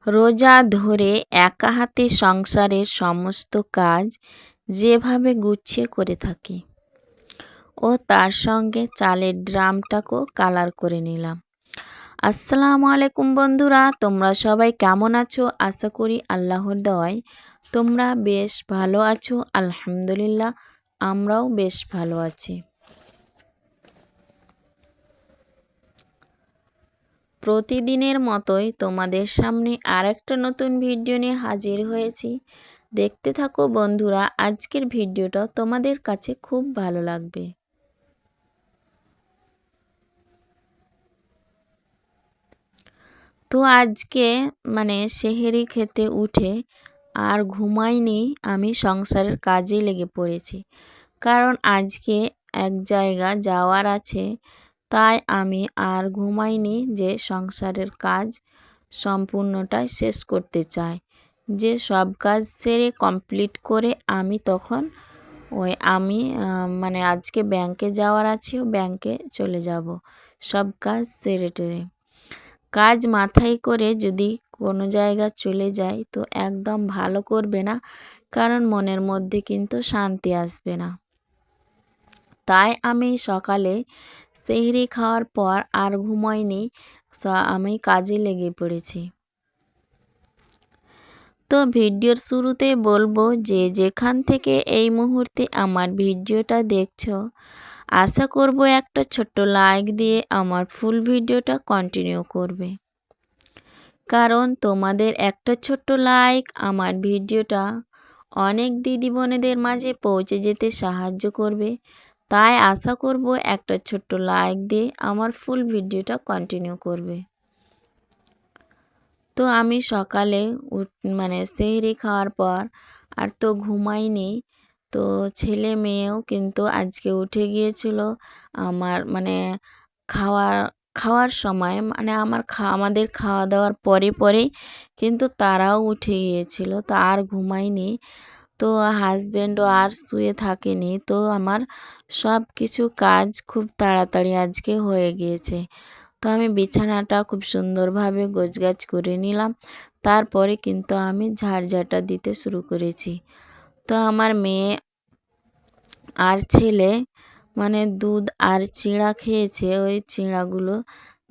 রোজা ধরে একা হাতে সংসারের সমস্ত কাজ যেভাবে গুছিয়ে করে থাকি ও তার সঙ্গে চালের ড্রামটাকেও কালার করে নিলাম। আসসালামু আলাইকুম বন্ধুরা, তোমরা সবাই কেমন আছো? আশা করি আল্লাহর দয়ায় তোমরা বেশ ভালো আছো। আলহামদুলিল্লাহ, আমরাও বেশ ভালো আছি। প্রতিদিনের মতোই তোমাদের সামনে আরেকটা নতুন ভিডিও নিয়ে হাজির হয়েছি। দেখতে থাকো বন্ধুরা, আজকের ভিডিওটা তোমাদের কাছে খুব ভালো লাগবে। তো আজকে সেহেরি খেতে উঠে আর ঘুমাইনি, আমি সংসারের কাজে লেগে পড়েছি। কারণ আজকে এক জায়গা যাওয়ার আছে, তাই আমি আর ঘুমাইনি, যে সংসারের কাজ সম্পূর্ণটাই শেষ করতে চাই। যে সব কাজ সেরে কমপ্লিট করে আমি তখন আজকে ব্যাংকে যাওয়ার আছে, ব্যাংকে চলে যাব সব কাজ সেরে টেরে। কাজ মাথায় করে যদি কোনো জায়গা চলে যাই তো একদম ভালো করবে না, কারণ মনের মধ্যে কিন্তু শান্তি আসবে না। তাই আমি সকালে সেহরি খাওয়ার পর আর ঘুমাইনি, আমি কাজে লেগে পড়েছি। তো ভিডিওর শুরুতে বলবো, যে যেখান থেকে এই মুহূর্তে আমার ভিডিওটা দেখছো, আশা করব একটা ছোট্ট লাইক দিয়ে আমার ফুল ভিডিওটা কন্টিনিউ করবে। কারণ তোমাদের একটা ছোট্ট লাইক আমার ভিডিওটা অনেক দিদি বোনেদের মাঝে পৌঁছে যেতে সাহায্য করবে। তাই আশা করব একটা ছোট্ট লাইক দিয়ে আমার ফুল ভিডিওটা কন্টিনিউ করবে। তো আমি সকালে সেহরি খাওয়ার পর আর তো ঘুমাইনি। তো ছেলে মেয়েও কিন্তু আজকে উঠে গিয়েছিল আমার খাওয়ার খাওয়ার সময়, আমাদের খাওয়া দাওয়ার পরেই কিন্তু তারাও উঠে গিয়েছিল। তো আর ঘুমাইনি। তো হাজব্যান্ডও আর শুয়ে থাকেনি। তো আমার সব কিছু কাজ খুব তাড়াতাড়ি আজকে হয়ে গিয়েছে। তো আমি বিছানাটা খুব সুন্দরভাবে গোছগাছ করে নিলাম। তারপরে কিন্তু আমি ঝাড়ঝাঁটা দিতে শুরু করেছি। তো আমার মেয়ে আর ছেলে দুধ আর চিঁড়া খেয়েছে, ওই চিঁড়াগুলো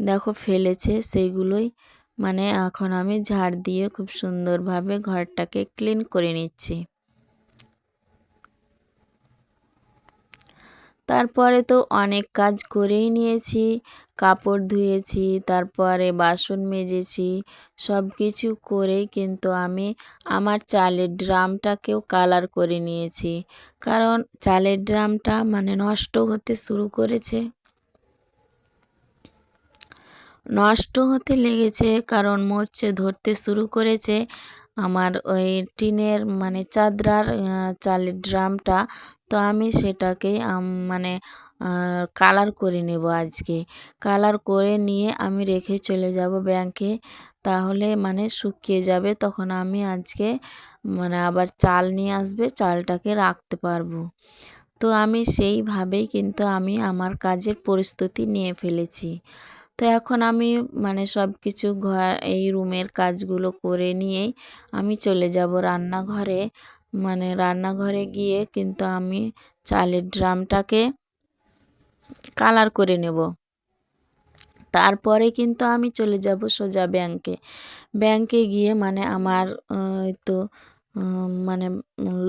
দেখো ফেলেছে, সেইগুলোই এখন আমি ঝাড় দিয়ে খুব সুন্দরভাবে ঘরটাকে ক্লিন করে নিচ্ছি। তারপরে তো অনেক কাজ করেই নিয়েছি, কাপড় ধুয়েছি, তারপরে বাসন মেজেছি, সব কিছু করেই কিন্তু আমি আমার চালের ড্রামটাকেও কালার করে নিয়েছি। কারণ চালের ড্রামটা নষ্ট হতে শুরু করেছে, নষ্ট হতে লেগেছে, কারণ মরচে ধরতে শুরু করেছে আমার ওই টিনের চাদরার চালের ড্রামটা। তো আমি সেটাকে কালার করে নেব আজকে। কালার করে নিয়ে আমি রেখে চলে যাব ব্যাংকে, তাহলে শুকিয়ে যাবে, তখন আমি আজকে আবার চাল নিয়ে আসবে, চালটাকে রাখতে পারবো। তো আমি সেইভাবেই কিন্তু আমি আমার কাজের প্রস্তুতি নিয়ে ফেলেছি। তো এখন আমি সব কিছু এই রুমের কাজগুলো করে নিয়েই আমি চলে যাব রান্নাঘরে। রান্নাঘরে গিয়ে কিন্তু আমি চালের ড্রামটাকে কালার করে নেব। তারপরে কিন্তু আমি চলে যাব সোজা ব্যাংকে। ব্যাংকে গিয়ে আমার তো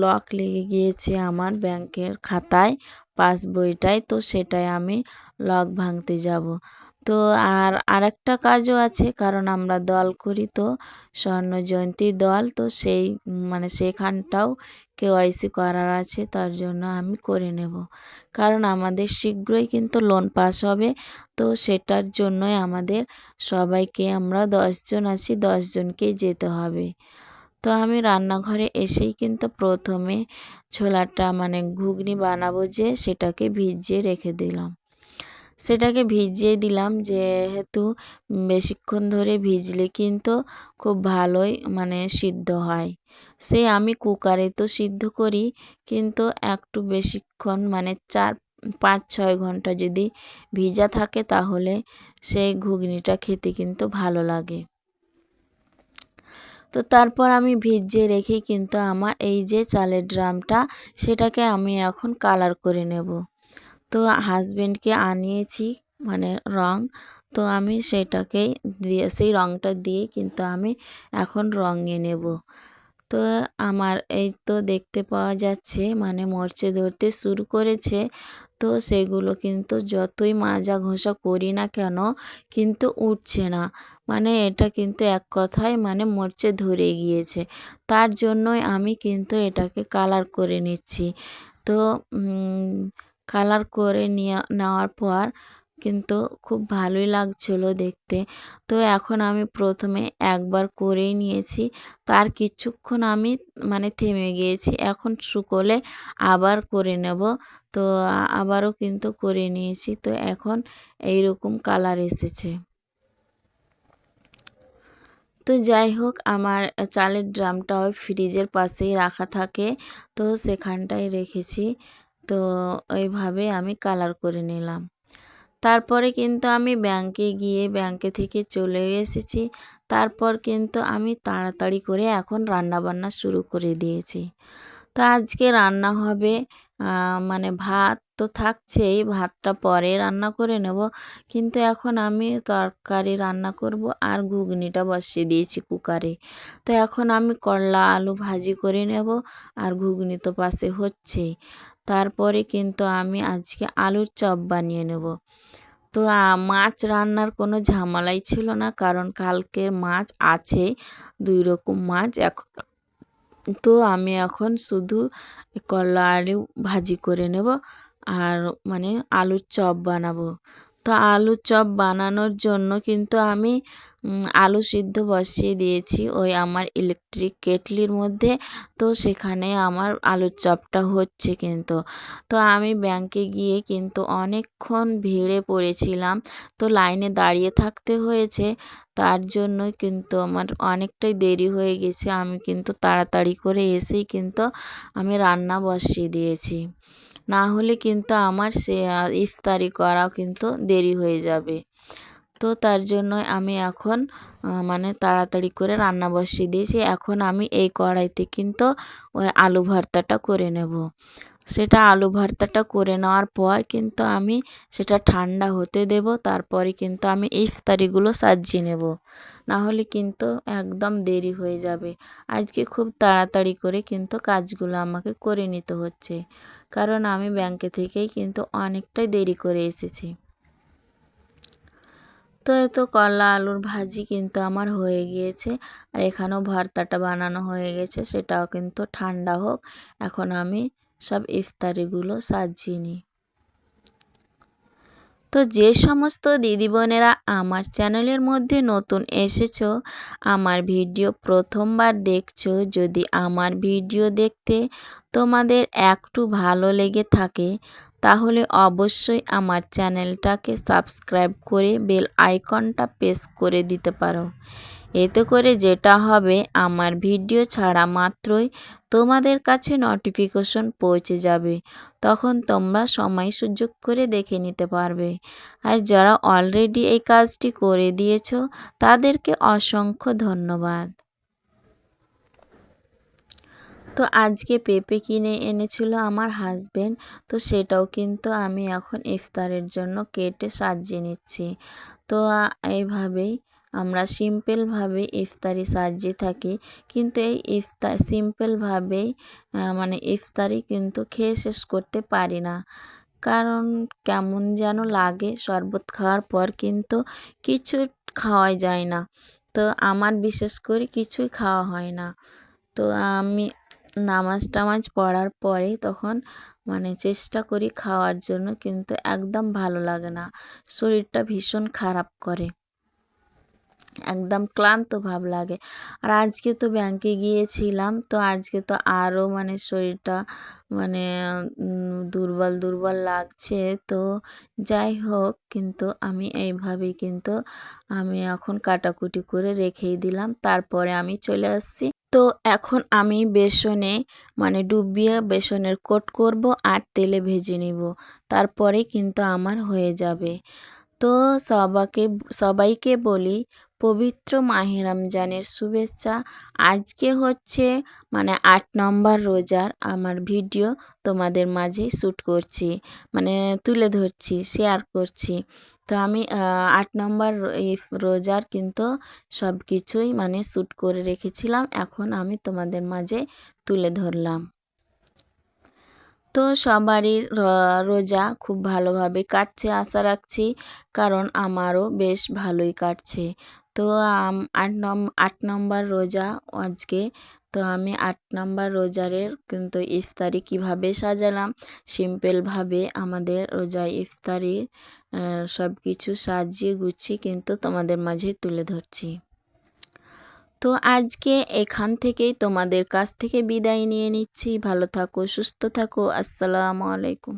লক লেগে গিয়েছে আমার ব্যাংকের খাতায়, পাসবইটায়। তো সেটাই আমি লক ভাঙতে যাব। তো আর আরেকটা কাজও আছে, কারণ আমরা দল করি, তো স্বর্ণ জয়ন্তী দল, তো সেখানটাও কেওয়াইসি করার আছে, তার জন্য আমি করে নেব। কারণ আমাদের শীঘ্রই কিন্তু লোন পাস হবে। তো সেটার জন্যই আমাদের সবাইকে, আমরা 10 জন আছি, 10 জনকেই যেতে হবে। তো আমি রান্নাঘরে এসেই কিন্তু প্রথমে ছোলাটা ঘুগনি বানাবো, যে সেটাকে ভিজিয়ে রেখে দিলাম। সেটাকে ভিজিয়ে দিলাম, যেহেতু বেশিক্ষণ ধরে ভিজলে কিন্তু খুব ভালোই সিদ্ধ হয়। সেই আমি কুকারে তো সিদ্ধ করি, কিন্তু একটু বেশিক্ষণ 4-5-6 ঘন্টা যদি ভিজা থাকে, তাহলে সেই ঘুগনিটা খেতে কিন্তু ভালো লাগে। তো তারপর আমি ভিজিয়ে রেখে কিন্তু আমার এই যে চালের ড্রামটা সেটাকে আমি এখন কালার করে নেব। তো হাজবেন্ডকে আনিয়েছি মানে রং, তো আমি সেটাকেই দিয়ে সেই রংটা দিয়ে কিন্তু আমি এখন রঙিয়ে নেব। তো আমার এই তো দেখতে পাওয়া যাচ্ছে মানে মরচে ধরতে শুরু করেছে। তো সেগুলো কিন্তু যতই মাজা ঘষা করি না কেন কিন্তু উঠছে না, মানে এটা কিন্তু এক কথায় মানে মরচে ধরে গিয়েছে। তার জন্যই আমি কিন্তু এটাকে কালার করে নিচ্ছি। তো কালার করে নেওয়ার পর কিন্তু খুব ভালোই লাগছিলো দেখতে। তো এখন আমি প্রথমে একবার করেই নিয়েছি, তার কিছুক্ষণ আমি মানে থেমে গিয়েছি, এখন শুকোলে আবার করে নেব। তো আবারও কিন্তু করে নিয়েছি, তো এখন এইরকম কালার এসেছে। তো যাই হোক, আমার চালের ড্রামটা ওই ফ্রিজের পাশেই রাখা থাকে, তো সেখানটায় রেখেছি। তো ওইভাবে আমি কালার করে নিলাম। তারপরে কিন্তু আমি ব্যাংকে গিয়ে ব্যাংকে থেকে চলে এসেছি। তারপর কিন্তু আমি তাড়াতাড়ি করে এখন রান্নাবান্না শুরু করে দিয়েছি। তো আজকে রান্না হবে মানে ভাত তো থাকছেই, ভাতটা পরে রান্না করে নেব। কিন্তু এখন আমি তরকারি রান্না করব আর ঘুগনিটা বসিয়ে দিয়েছি কুকারে। তো এখন আমি করলা আলু ভাজি করে নেব আর ঘুগনি তো পাশে হচ্ছেই। তারপরে কিন্তু আমি আজকে আলুর চপ বানিয়ে নেব। তো মাছ রান্নার কোনো ঝামেলাই ছিল না, কারণ কালকের মাছ আছে, 2 রকম মাছ। তো আমি এখন শুধু করলা আলু ভাজি করে নেব আর মানে আলুর চপ বানাবো। তো আলুর চপ বানানোর জন্য কিন্তু আমি আলু সিদ্ধ বসিয়ে দিয়েছি ওই আমার ইলেকট্রিক কেটলির মধ্যে। তো সেখানে আমার আলুর চপটা হচ্ছে কিন্তু। তো আমি ব্যাংকে গিয়ে কিন্তু অনেকক্ষণ ভিড়ে পড়েছিলাম, তো লাইনে দাঁড়িয়ে থাকতে হয়েছে। তার জন্যই কিন্তু আমার অনেকটাই দেরি হয়ে গেছে। আমি কিন্তু তাড়াতাড়ি করে এসেই কিন্তু আমি রান্না বসিয়ে দিয়েছি। না হলে কিন্তু আমার সে ইফতারি করাও কিন্তু দেরি হয়ে যাবে। তো তার জন্যই আমি এখন মানে তাড়াতাড়ি করে রান্না বসিয়ে দিয়েছি। এখন আমি এই কড়াইতে কিন্তু ওই আলু ভর্তাটা করে নেব। সেটা আলু ভর্তাটা করে নেওয়ার পর কিন্তু আমি সেটা ঠান্ডা হতে দেব। তারপরে কিন্তু আমি ইফতারিগুলো সাজিয়ে নেব। না হলে কিন্তু একদম দেরি হয়ে যাবে। আজকে খুব তাড়াতাড়ি করে কিন্তু কাজগুলো আমাকে করে নিতে হচ্ছে, কারণ আমি ব্যাংকে থেকেই কিন্তু অনেকটাই দেরি করে এসেছি। তো এই তো করলা আলুর ভাজি কিন্তু আমার হয়ে গিয়েছে, আর এখানেও ভর্তাটা বানানো হয়ে গেছে, সেটাও কিন্তু ঠান্ডা হোক। এখন আমি সব ইফতারিগুলো সাজিয়ে নিই। তো যে সমস্ত দিদি বোনেরা আমার চ্যানেলের মধ্যে নতুন এসেছো, আমার ভিডিও প্রথমবার দেখছো, যদি আমার ভিডিও দেখতে তোমাদের একটু ভালো লেগে থাকে তাহলে অবশ্যই আমার চ্যানেলটাকে সাবস্ক্রাইব করে বেল আইকনটা প্রেস করে দিতে পারো। এতে করে যেটা হবে, আমার ভিডিও ছাড়া মাত্রই তোমাদের কাছে নোটিফিকেশন পৌঁছে যাবে, তখন তোমরা সময় সুযোগ করে দেখে নিতে পারবে। আর যারা অলরেডি এই কাজটি করে দিয়েছো তাদেরকে অসংখ্য ধন্যবাদ। তো আজকে পেঁপে কিনে এনেছিল আমার হাজবেন্ড, তো সেটাও কিন্তু আমি এখন ইফতারের জন্য কেটে সাজিয়ে নিচ্ছি। তো এইভাবেই আমরা সিম্পলভাবে ইফতারি সাজিয়ে থাকি, কিন্তু এই সিম্পলভাবেই মানে ইফতারি কিন্তু খেয়ে শেষ করতে পারি না, কারণ কেমন যেন লাগে। শরবত খাওয়ার পর কিন্তু কিছু খাওয়াই যায় না। তো আমার বিশেষ করে কিছুই খাওয়া হয় না। তো আমি নামাজ টামাজ পড়ার পরে তখন মানে চেষ্টা করি খাওয়ার জন্য, কিন্তু একদম ভালো লাগে না, শরীরটা ভীষণ খারাপ করে, একদম ক্লান্ত ভাব লাগে। আর আজকে তো ব্যাংকে গিয়েছিলাম, তো আজকে তো আরও মানে শরীরটা মানে দুর্বল দুর্বল লাগছে। তো যাই হোক, কিন্তু আমি এইভাবেই কিন্তু আমি এখন কাটাকুটি করে রেখেই দিলাম, তারপরে আমি চলে আসছি। তো এখন আমি বেসনে মানে ডুবিয়ে বেসনের কোট করব আর তেলে ভেজে নিব, তারপরে কিন্তু আমার হয়ে যাবে। তো সবাইকে বলি পবিত্র মাহে রমজানের শুভেচ্ছা। আজকে হচ্ছে 8 নম্বর রোজার আমার ভিডিও তোমাদের মাঝে শ্যুট করছি, তুলে ধরছি, শেয়ার করছি। তো আমি 8 নম্বর এই রোজার কিন্তু সব কিছুই শ্যুট করে রেখেছিলাম, এখন আমি তোমাদের মাঝে তুলে ধরলাম। তো সবারই রোজা খুব ভালোভাবে কাটছে আশা রাখছি, কারণ আমারও বেশ ভালোই কাটছে। তো 8 নম্বর রোজা আজকে। তো আমি 8 নম্বর রোজারের কিন্তু ইফতারি কিভাবে সাজালাম, সিম্পলভাবে আমাদের রোজা ইফতারি সব কিছু সাজিয়ে গুছিয়ে কিন্তু তোমাদের মাঝে তুলে ধরছি। তো আজকে এখান থেকেই তোমাদের কাছ থেকে বিদায় নিয়ে নিচ্ছি। ভালো থাকো, সুস্থ থাকো। আসসালামু আলাইকুম।